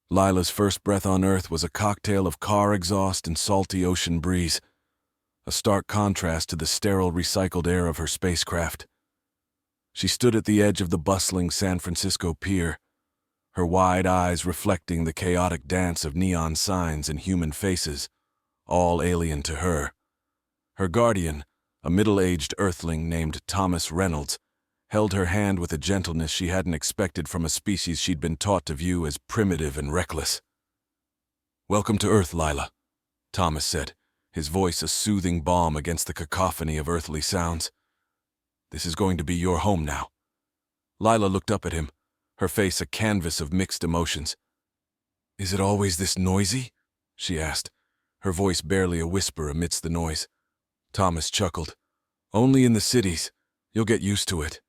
Lila's first breath on Earth was a cocktail of car exhaust and salty ocean breeze, a stark contrast to the sterile recycled air of her spacecraft. She stood at the edge of the bustling San Francisco pier, her wide eyes reflecting the chaotic dance of neon signs and human faces, all alien to her. Her guardian, a middle-aged Earthling named Thomas Reynolds, held her hand with a gentleness she hadn't expected from a species she'd been taught to view as primitive and reckless. "Welcome to Earth, Lila," Thomas said, his voice a soothing balm against the cacophony of earthly sounds. "This is going to be your home now." Lila looked up at him, her face a canvas of mixed emotions. "Is it always this noisy?" she asked, her voice barely a whisper amidst the noise. Thomas chuckled. "Only in the cities. You'll get used to it."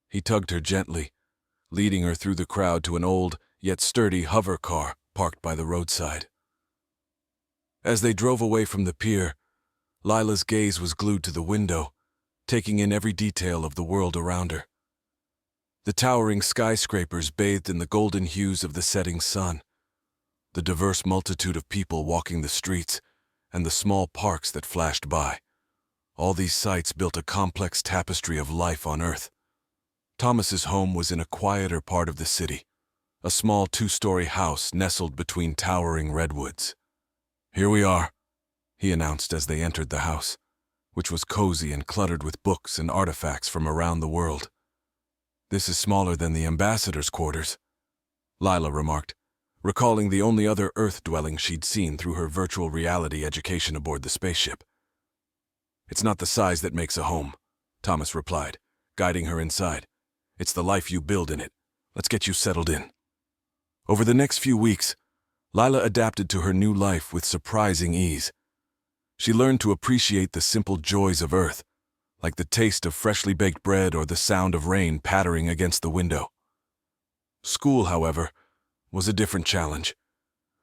He tugged her gently, leading her through the crowd to an old, yet sturdy hover car parked by the roadside. As they drove away from the pier, Lila's gaze was glued to the window, taking in every detail of the world around her. The towering skyscrapers bathed in the golden hues of the setting sun, the diverse multitude of people walking the streets, and the small parks that flashed by. All these sights built a complex tapestry of life on Earth. Thomas's home was in a quieter part of the city, a small two-story house nestled between towering redwoods. "Here we are," he announced as they entered the house, which was cozy and cluttered with books and artifacts from around the world. "This is smaller than the ambassador's quarters," Lila remarked, recalling the only other Earth dwelling she'd seen through her virtual reality education aboard the spaceship. "It's not the size that makes a home," Thomas replied, guiding her inside. "It's the life you build in it. Let's get you settled in." Over the next few weeks, Lila adapted to her new life with surprising ease. She learned to appreciate the simple joys of Earth, like the taste of freshly baked bread or the sound of rain pattering against the window. School, however, was a different challenge.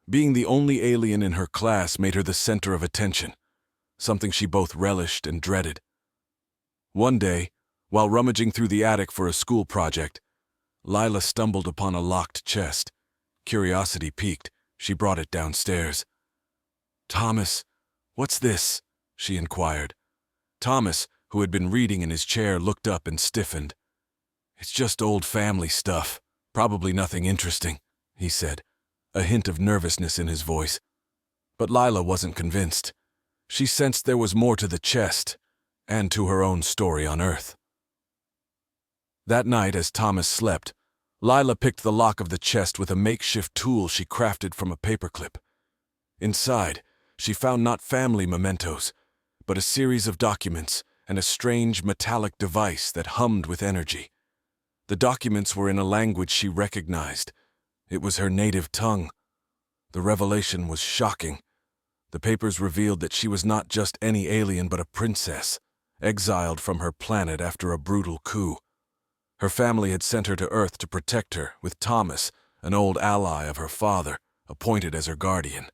Being the only alien in her class made her the center of attention, something she both relished and dreaded. One day, while rummaging through the attic for a school project, Lila stumbled upon a locked chest. Curiosity piqued, she brought it downstairs. "Thomas, what's this?" she inquired. Thomas, who had been reading in his chair, looked up and stiffened. "It's just old family stuff, probably nothing interesting," he said, a hint of nervousness in his voice. But Lila wasn't convinced. She sensed there was more to the chest, and to her own story on Earth. That night, as Thomas slept, Lila picked the lock of the chest with a makeshift tool she crafted from a paperclip. Inside, she found not family mementos, but a series of documents and a strange metallic device that hummed with energy. The documents were in a language she recognized. It was her native tongue. The revelation was shocking. The papers revealed that she was not just any alien but a princess, exiled from her planet after a brutal coup. Her family had sent her to Earth to protect her, with Thomas, an old ally of her father, appointed as her guardian.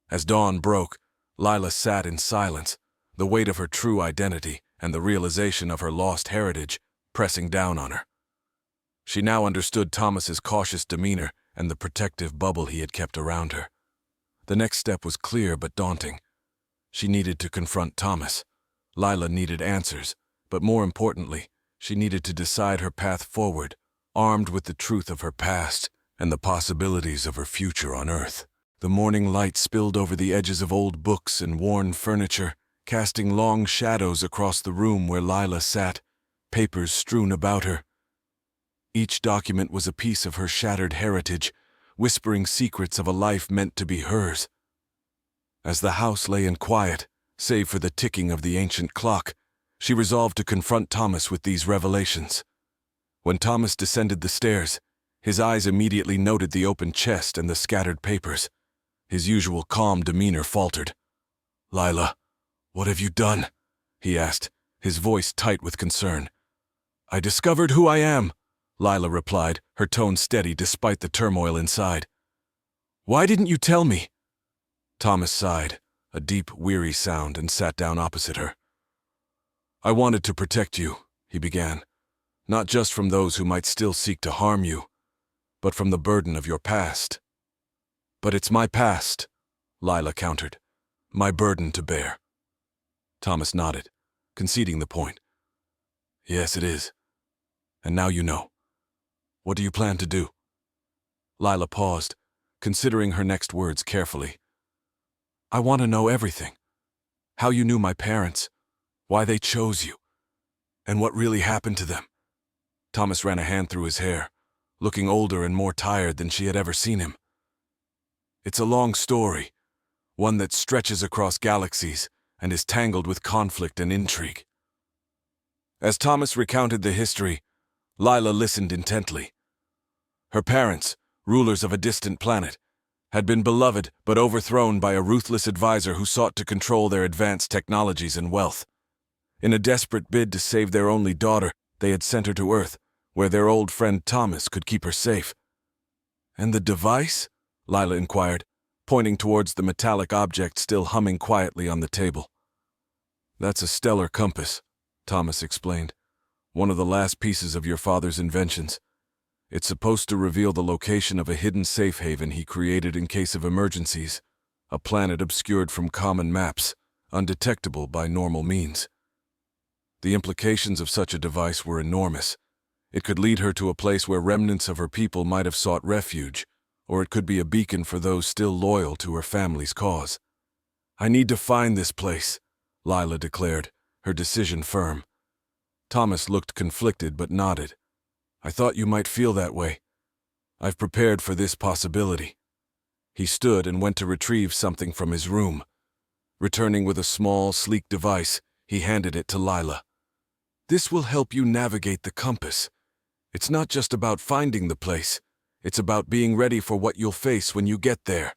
As dawn broke, Lila sat in silence, the weight of her true identity and the realization of her lost heritage pressing down on her. She now understood Thomas's cautious demeanor and the protective bubble he had kept around her. The next step was clear but daunting. She needed to confront Thomas. Lila needed answers, but more importantly, she needed to decide her path forward, armed with the truth of her past and the possibilities of her future on Earth. The morning light spilled over the edges of old books and worn furniture, casting long shadows across the room where Lila sat, papers strewn about her. Each document was a piece of her shattered heritage, whispering secrets of a life meant to be hers. As the house lay in quiet, save for the ticking of the ancient clock, she resolved to confront Thomas with these revelations. When Thomas descended the stairs, his eyes immediately noted the open chest and the scattered papers. His usual calm demeanor faltered. "Lila, what have you done?" he asked, his voice tight with concern. "I discovered who I am," Lila replied, her tone steady despite the turmoil inside. "Why didn't you tell me?" Thomas sighed, a deep, weary sound, and sat down opposite her. "I wanted to protect you," he began, "not just from those who might still seek to harm you, but from the burden of your past. But it's my past, Lila countered. My burden to bear. Thomas nodded, conceding the point. Yes, it is. And now you know. What do you plan to do? Lila paused, considering her next words carefully. I want to know everything. How you knew my parents, why they chose you, and what really happened to them. Thomas ran a hand through his hair, looking older and more tired than she had ever seen him. It's a long story, one that stretches across galaxies and is tangled with conflict and intrigue. As Thomas recounted the history, Lila listened intently. Her parents, rulers of a distant planet, had been beloved but overthrown by a ruthless advisor who sought to control their advanced technologies and wealth. In a desperate bid to save their only daughter, they had sent her to Earth, where their old friend Thomas could keep her safe. And the device? Lila inquired, pointing towards the metallic object still humming quietly on the table. That's a stellar compass, Thomas explained. One of the last pieces of your father's inventions. It's supposed to reveal the location of a hidden safe haven he created in case of emergencies, a planet obscured from common maps, undetectable by normal means. The implications of such a device were enormous. It could lead her to a place where remnants of her people might have sought refuge, or it could be a beacon for those still loyal to her family's cause. I need to find this place, Lila declared, her decision firm. Thomas looked conflicted but nodded. I thought you might feel that way. I've prepared for this possibility. He stood and went to retrieve something from his room. Returning with a small, sleek device, he handed it to Lila. This will help you navigate the compass. It's not just about finding the place. It's about being ready for what you'll face when you get there.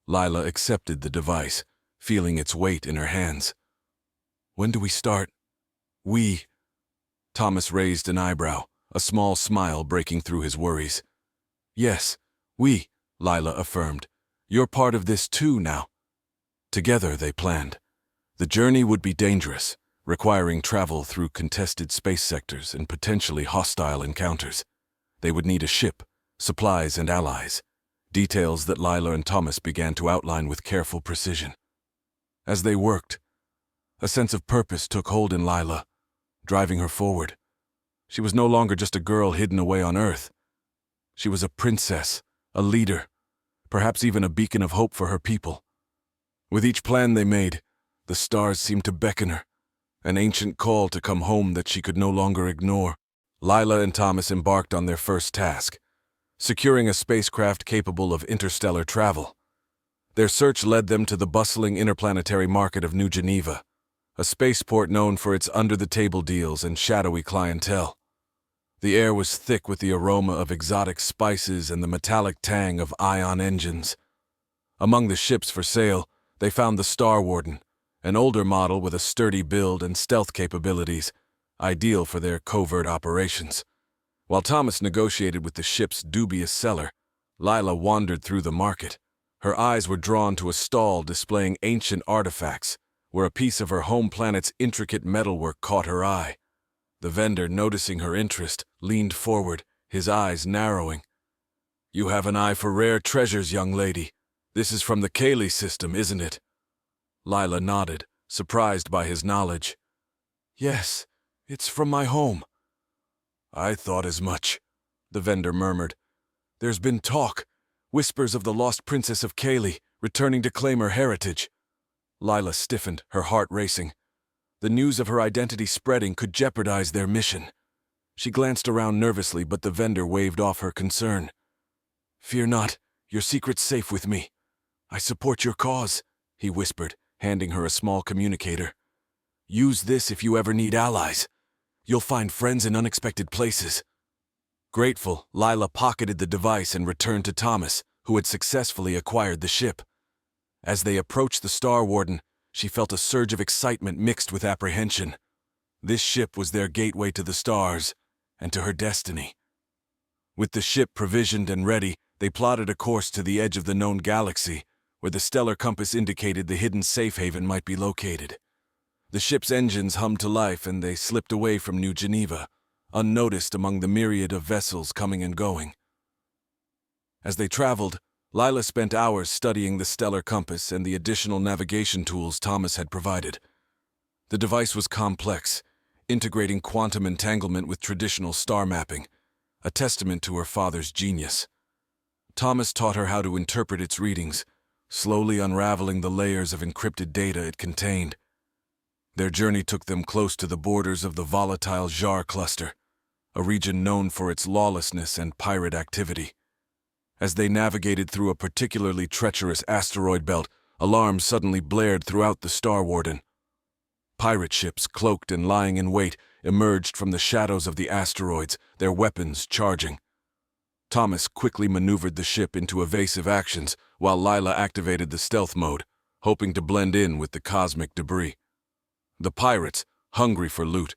Lila accepted the device, feeling its weight in her hands. When do we start? We. Thomas raised an eyebrow, a small smile breaking through his worries. Yes, we, Lila affirmed. You're part of this too now. Together they planned. The journey would be dangerous, requiring travel through contested space sectors and potentially hostile encounters. They would need a ship, supplies and allies, details that Lila and Thomas began to outline with careful precision. As they worked, a sense of purpose took hold in Lila, driving her forward. She was no longer just a girl hidden away on Earth. She was a princess, a leader, perhaps even a beacon of hope for her people. With each plan they made, the stars seemed to beckon her, an ancient call to come home that she could no longer ignore. Lila and Thomas embarked on their first task, securing a spacecraft capable of interstellar travel. Their search led them to the bustling interplanetary market of New Geneva, a spaceport known for its under-the-table deals and shadowy clientele. The air was thick with the aroma of exotic spices and the metallic tang of ion engines. Among the ships for sale, they found the Star Warden, an older model with a sturdy build and stealth capabilities, ideal for their covert operations. While Thomas negotiated with the ship's dubious seller, Lila wandered through the market. Her eyes were drawn to a stall displaying ancient artifacts, where a piece of her home planet's intricate metalwork caught her eye. The vendor, noticing her interest, leaned forward, his eyes narrowing. You have an eye for rare treasures, young lady. This is from the Cayley system, isn't it? Lila nodded, surprised by his knowledge. Yes, it's from my home. I thought as much, the vendor murmured. There's been talk, whispers of the lost princess of Cayley, returning to claim her heritage. Lila stiffened, her heart racing. The news of her identity spreading could jeopardize their mission. She glanced around nervously, but the vendor waved off her concern. Fear not, your secret's safe with me. I support your cause, he whispered, handing her a small communicator. Use this if you ever need allies. You'll find friends in unexpected places. Grateful, Lila pocketed the device and returned to Thomas, who had successfully acquired the ship. As they approached the Star Warden, she felt a surge of excitement mixed with apprehension. This ship was their gateway to the stars and to her destiny. With the ship provisioned and ready, they plotted a course to the edge of the known galaxy, where the stellar compass indicated the hidden safe haven might be located. The ship's engines hummed to life and they slipped away from New Geneva, unnoticed among the myriad of vessels coming and going. As they traveled, Lila spent hours studying the stellar compass and the additional navigation tools Thomas had provided. The device was complex, integrating quantum entanglement with traditional star mapping, a testament to her father's genius. Thomas taught her how to interpret its readings, slowly unraveling the layers of encrypted data it contained. Their journey took them close to the borders of the volatile Jar cluster, a region known for its lawlessness and pirate activity. As they navigated through a particularly treacherous asteroid belt, alarms suddenly blared throughout the Star Warden. Pirate ships, cloaked and lying in wait, emerged from the shadows of the asteroids, their weapons charging. Thomas quickly maneuvered the ship into evasive actions, while Lila activated the stealth mode, hoping to blend in with the cosmic debris. The pirates, hungry for loot,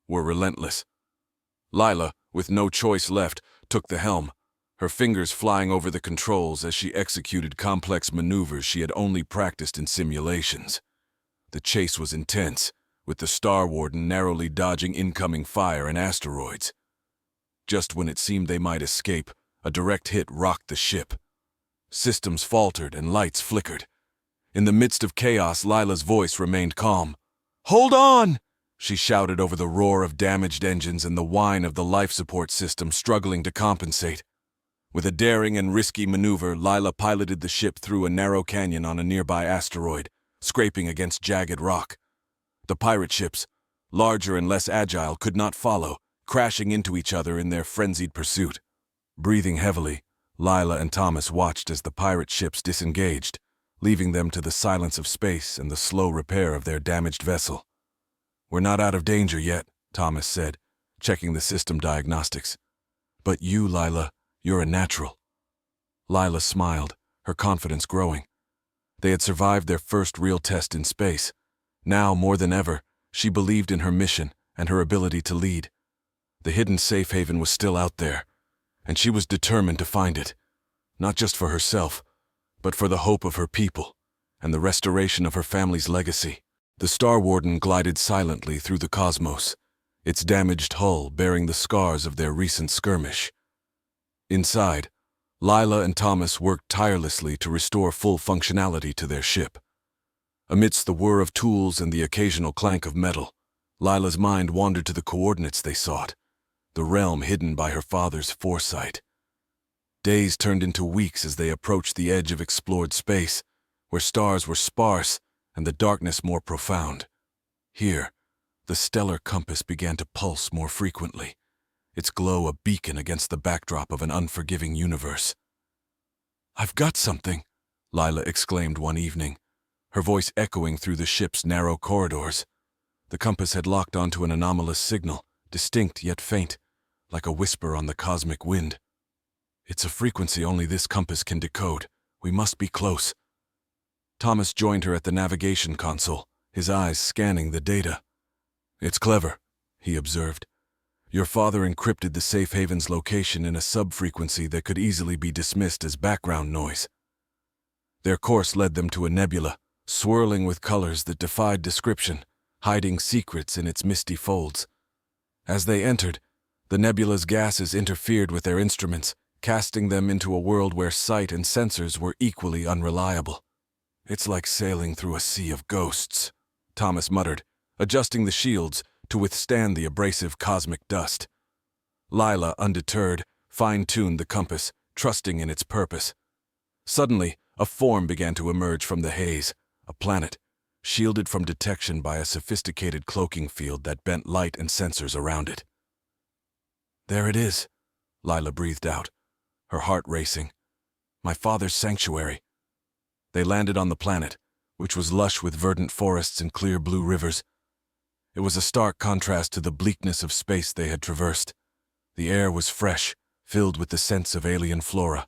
were relentless. Lila, with no choice left, took the helm, her fingers flying over the controls as she executed complex maneuvers she had only practiced in simulations. The chase was intense, with the Star Warden narrowly dodging incoming fire and asteroids. Just when it seemed they might escape, a direct hit rocked the ship. Systems faltered and lights flickered. In the midst of chaos, Lila's voice remained calm. "Hold on!" she shouted over the roar of damaged engines and the whine of the life support system struggling to compensate. With a daring and risky maneuver, Lila piloted the ship through a narrow canyon on a nearby asteroid, scraping against jagged rock. The pirate ships, larger and less agile, could not follow, crashing into each other in their frenzied pursuit. Breathing heavily, Lila and Thomas watched as the pirate ships disengaged, leaving them to the silence of space and the slow repair of their damaged vessel. "We're not out of danger yet," Thomas said, checking the system diagnostics. "But you, Lila, you're a natural." Lila smiled, her confidence growing. They had survived their first real test in space. Now, more than ever, she believed in her mission and her ability to lead. The hidden safe haven was still out there, and she was determined to find it, not just for herself, but for the hope of her people and the restoration of her family's legacy. The Star Warden glided silently through the cosmos, its damaged hull bearing the scars of their recent skirmish. Inside, Lila and Thomas worked tirelessly to restore full functionality to their ship. Amidst the whir of tools and the occasional clank of metal, Lila's mind wandered to the coordinates they sought, the realm hidden by her father's foresight. Days turned into weeks as they approached the edge of explored space, where stars were sparse and the darkness more profound. Here, the stellar compass began to pulse more frequently, its glow a beacon against the backdrop of an unforgiving universe. "I've got something," Lila exclaimed one evening, her voice echoing through the ship's narrow corridors. The compass had locked onto an anomalous signal, distinct yet faint, like a whisper on the cosmic wind. "It's a frequency only this compass can decode. We must be close." Thomas joined her at the navigation console, his eyes scanning the data. "It's clever," he observed. "Your father encrypted the safe haven's location in a sub-frequency that could easily be dismissed as background noise." Their course led them to a nebula, swirling with colors that defied description, hiding secrets in its misty folds. As they entered, the nebula's gases interfered with their instruments, casting them into a world where sight and sensors were equally unreliable. "It's like sailing through a sea of ghosts," Thomas muttered, adjusting the shields to withstand the abrasive cosmic dust. Lila, undeterred, fine-tuned the compass, trusting in its purpose. Suddenly, a form began to emerge from the haze, a planet, shielded from detection by a sophisticated cloaking field that bent light and sensors around it. "There it is," Lila breathed out, her heart racing. "My father's sanctuary." They landed on the planet, which was lush with verdant forests and clear blue rivers. It was a stark contrast to the bleakness of space they had traversed. The air was fresh, filled with the scents of alien flora.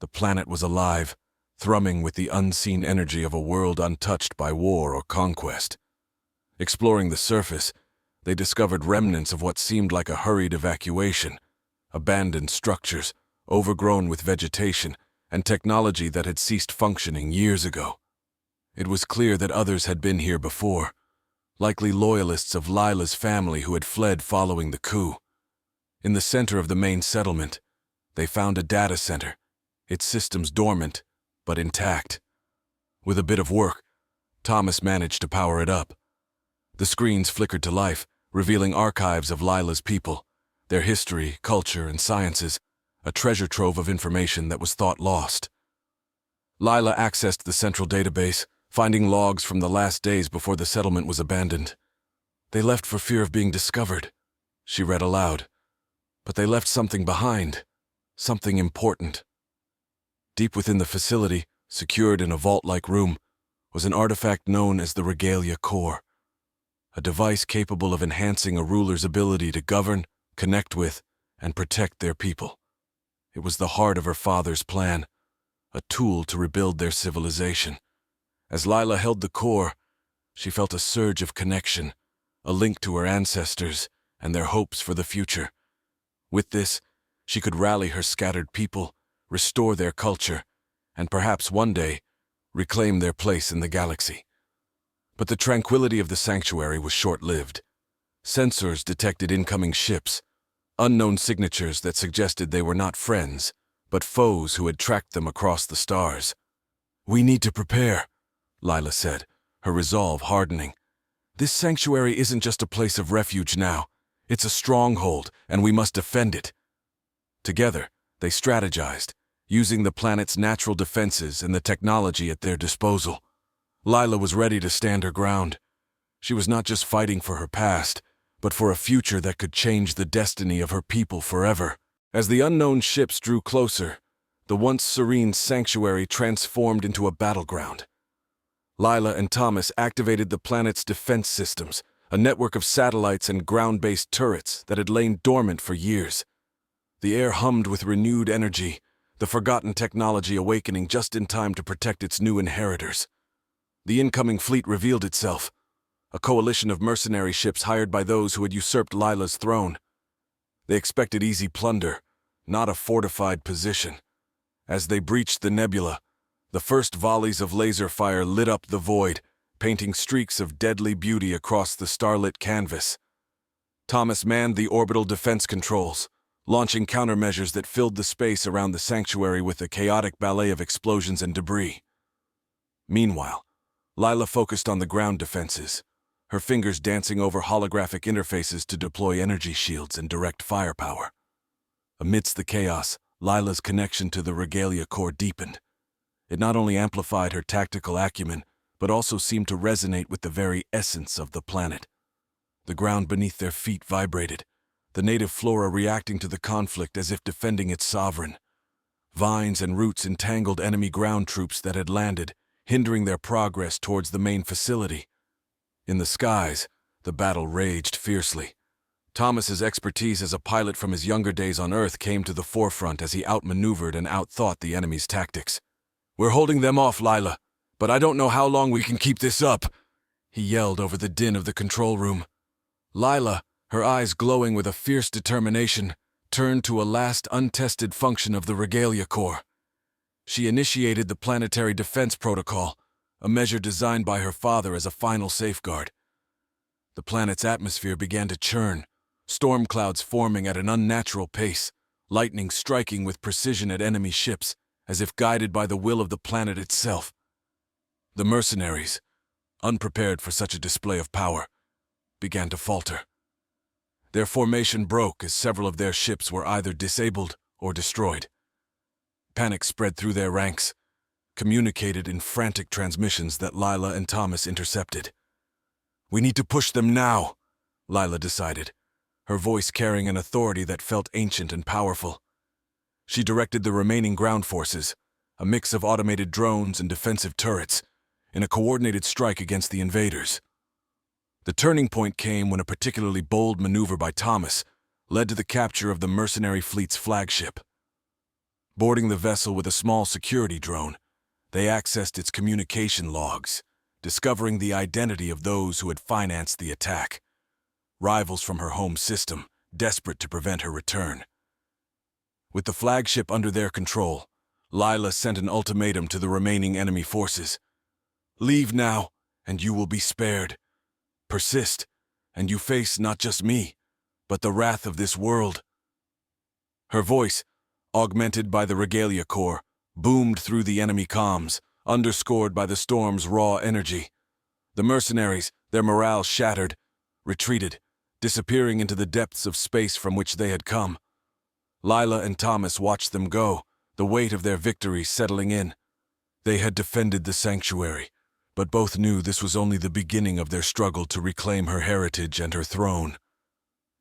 The planet was alive, thrumming with the unseen energy of a world untouched by war or conquest. Exploring the surface, they discovered remnants of what seemed like a hurried evacuation, abandoned structures, overgrown with vegetation, and technology that had ceased functioning years ago. It was clear that others had been here before, likely loyalists of Lila's family who had fled following the coup. In the center of the main settlement, they found a data center, its systems dormant, but intact. With a bit of work, Thomas managed to power it up. The screens flickered to life, revealing archives of Lila's people, their history, culture, and sciences, a treasure trove of information that was thought lost. Lila accessed the central database, finding logs from the last days before the settlement was abandoned. "They left for fear of being discovered," she read aloud. "But they left something behind, something important." Deep within the facility, secured in a vault-like room, was an artifact known as the Regalia Core, a device capable of enhancing a ruler's ability to govern, connect with, and protect their people. It was the heart of her father's plan, a tool to rebuild their civilization. As Lila held the core, she felt a surge of connection, a link to her ancestors and their hopes for the future. With this, she could rally her scattered people, restore their culture, and perhaps one day, reclaim their place in the galaxy. But the tranquility of the sanctuary was short-lived. Sensors detected incoming ships, unknown signatures that suggested they were not friends, but foes who had tracked them across the stars. "We need to prepare," Lila said, her resolve hardening. "This sanctuary isn't just a place of refuge now. It's a stronghold, and we must defend it." Together, they strategized, using the planet's natural defenses and the technology at their disposal. Lila was ready to stand her ground. She was not just fighting for her past, but for a future that could change the destiny of her people forever. As the unknown ships drew closer, the once serene sanctuary transformed into a battleground. Lila and Thomas activated the planet's defense systems, a network of satellites and ground-based turrets that had lain dormant for years. The air hummed with renewed energy, the forgotten technology awakening just in time to protect its new inheritors. The incoming fleet revealed itself, a coalition of mercenary ships hired by those who had usurped Lila's throne. They expected easy plunder, not a fortified position. As they breached the nebula, the first volleys of laser fire lit up the void, painting streaks of deadly beauty across the starlit canvas. Thomas manned the orbital defense controls, launching countermeasures that filled the space around the sanctuary with a chaotic ballet of explosions and debris. Meanwhile, Lila focused on the ground defenses, her fingers dancing over holographic interfaces to deploy energy shields and direct firepower. Amidst the chaos, Lila's connection to the Regalia Core deepened. It not only amplified her tactical acumen, but also seemed to resonate with the very essence of the planet. The ground beneath their feet vibrated, the native flora reacting to the conflict as if defending its sovereign. Vines and roots entangled enemy ground troops that had landed, hindering their progress towards the main facility. In the skies, the battle raged fiercely. Thomas's expertise as a pilot from his younger days on Earth came to the forefront as he outmaneuvered and outthought the enemy's tactics. "We're holding them off, Lila, but I don't know how long we can keep this up," he yelled over the din of the control room. Lila, her eyes glowing with a fierce determination, turned to a last untested function of the Regalia Core. She initiated the Planetary Defense Protocol, a measure designed by her father as a final safeguard. The planet's atmosphere began to churn, storm clouds forming at an unnatural pace, lightning striking with precision at enemy ships, as if guided by the will of the planet itself. The mercenaries, unprepared for such a display of power, began to falter. Their formation broke as several of their ships were either disabled or destroyed. Panic spread through their ranks, communicated in frantic transmissions that Lila and Thomas intercepted. "We need to push them now," Lila decided, her voice carrying an authority that felt ancient and powerful. She directed the remaining ground forces, a mix of automated drones and defensive turrets, in a coordinated strike against the invaders. The turning point came when a particularly bold maneuver by Thomas led to the capture of the mercenary fleet's flagship. Boarding the vessel with a small security drone, they accessed its communication logs, discovering the identity of those who had financed the attack. Rivals from her home system, desperate to prevent her return. With the flagship under their control, Lila sent an ultimatum to the remaining enemy forces. "Leave now, and you will be spared. Persist, and you face not just me, but the wrath of this world." Her voice, augmented by the Regalia Core, boomed through the enemy comms, underscored by the storm's raw energy. The mercenaries, their morale shattered, retreated, disappearing into the depths of space from which they had come. Lila and Thomas watched them go, the weight of their victory settling in. They had defended the sanctuary, but both knew this was only the beginning of their struggle to reclaim her heritage and her throne.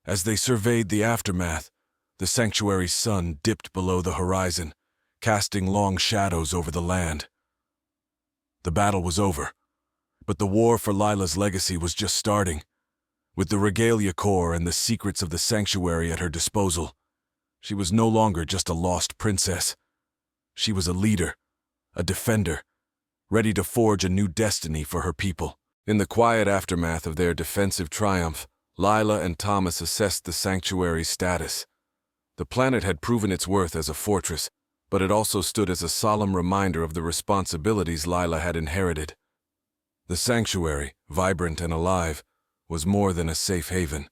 As they surveyed the aftermath, the sanctuary's sun dipped below the horizon, casting long shadows over the land. The battle was over, but the war for Lila's legacy was just starting. With the Regalia Corps and the secrets of the sanctuary at her disposal, she was no longer just a lost princess. She was a leader, a defender, ready to forge a new destiny for her people. In the quiet aftermath of their defensive triumph, Lila and Thomas assessed the sanctuary's status. The planet had proven its worth as a fortress, but it also stood as a solemn reminder of the responsibilities Lila had inherited. The sanctuary, vibrant and alive, was more than a safe haven.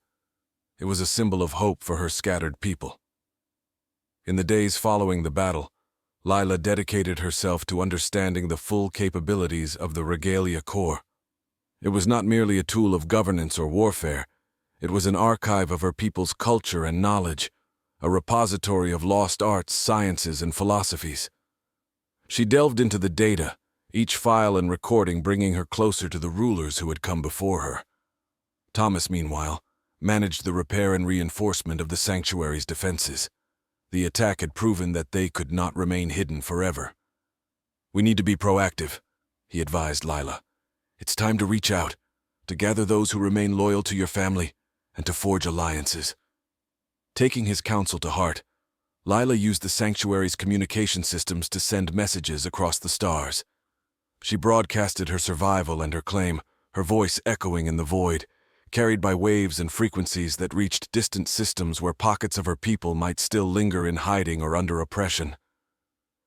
It was a symbol of hope for her scattered people. In the days following the battle, Lila dedicated herself to understanding the full capabilities of the Regalia Corps. It was not merely a tool of governance or warfare. It was an archive of her people's culture and knowledge, a repository of lost arts, sciences, and philosophies. She delved into the data, each file and recording bringing her closer to the rulers who had come before her. Thomas, meanwhile, managed the repair and reinforcement of the sanctuary's defenses. The attack had proven that they could not remain hidden forever. "We need to be proactive," he advised Lila. "It's time to reach out, to gather those who remain loyal to your family, and to forge alliances." Taking his counsel to heart, Lila used the sanctuary's communication systems to send messages across the stars. She broadcasted her survival and her claim, her voice echoing in the void, carried by waves and frequencies that reached distant systems where pockets of her people might still linger in hiding or under oppression.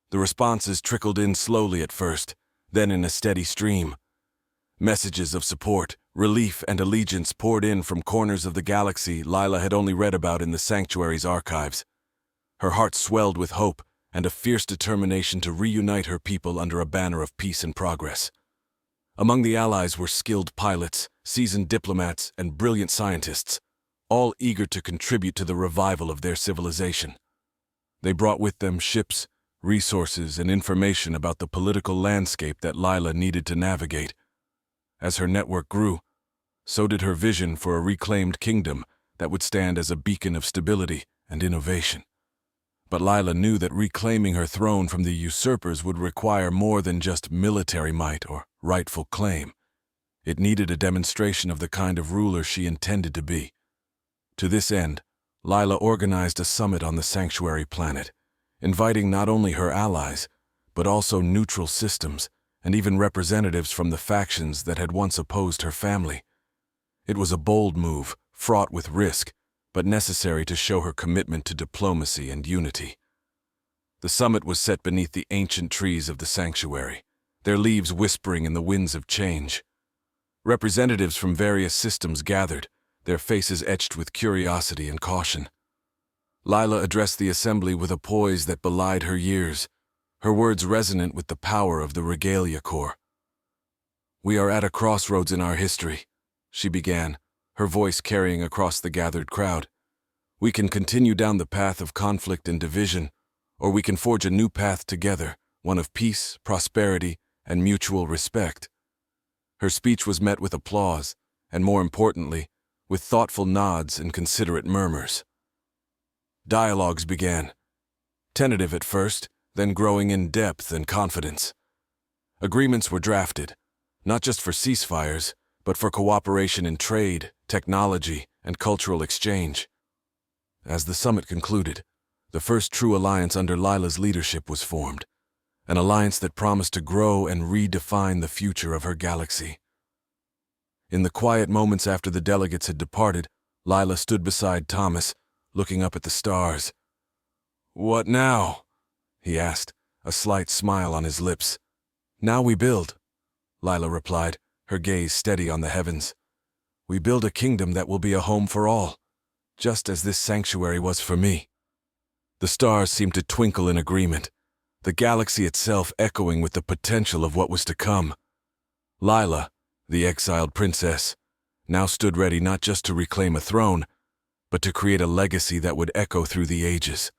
The responses trickled in slowly at first, then in a steady stream. Messages of support, relief, and allegiance poured in from corners of the galaxy Lila had only read about in the sanctuary's archives. Her heart swelled with hope and a fierce determination to reunite her people under a banner of peace and progress. Among the allies were skilled pilots, seasoned diplomats, and brilliant scientists, all eager to contribute to the revival of their civilization. They brought with them ships, resources, and information about the political landscape that Lila needed to navigate. As her network grew, so did her vision for a reclaimed kingdom that would stand as a beacon of stability and innovation. But Lila knew that reclaiming her throne from the usurpers would require more than just military might or rightful claim. It needed a demonstration of the kind of ruler she intended to be. To this end, Lila organized a summit on the sanctuary planet, inviting not only her allies, but also neutral systems, and even representatives from the factions that had once opposed her family. It was a bold move, fraught with risk, but necessary to show her commitment to diplomacy and unity. The summit was set beneath the ancient trees of the sanctuary, their leaves whispering in the winds of change. Representatives from various systems gathered, their faces etched with curiosity and caution. Lila addressed the assembly with a poise that belied her years, her words resonant with the power of the Regalia Corps. "We are at a crossroads in our history," she began, her voice carrying across the gathered crowd. "We can continue down the path of conflict and division, or we can forge a new path together, one of peace, prosperity, and mutual respect." Her speech was met with applause, and more importantly, with thoughtful nods and considerate murmurs. Dialogues began, tentative at first, then growing in depth and confidence. Agreements were drafted, not just for ceasefires, but for cooperation in trade, technology, and cultural exchange. As the summit concluded, the first true alliance under Lila's leadership was formed, an alliance that promised to grow and redefine the future of her galaxy. In the quiet moments after the delegates had departed, Lila stood beside Thomas, looking up at the stars. "What now?" he asked, a slight smile on his lips. "Now we build," Lila replied, her gaze steady on the heavens. "We build a kingdom that will be a home for all, just as this sanctuary was for me." The stars seemed to twinkle in agreement, the galaxy itself echoing with the potential of what was to come. Lila, the exiled princess, now stood ready not just to reclaim a throne, but to create a legacy that would echo through the ages.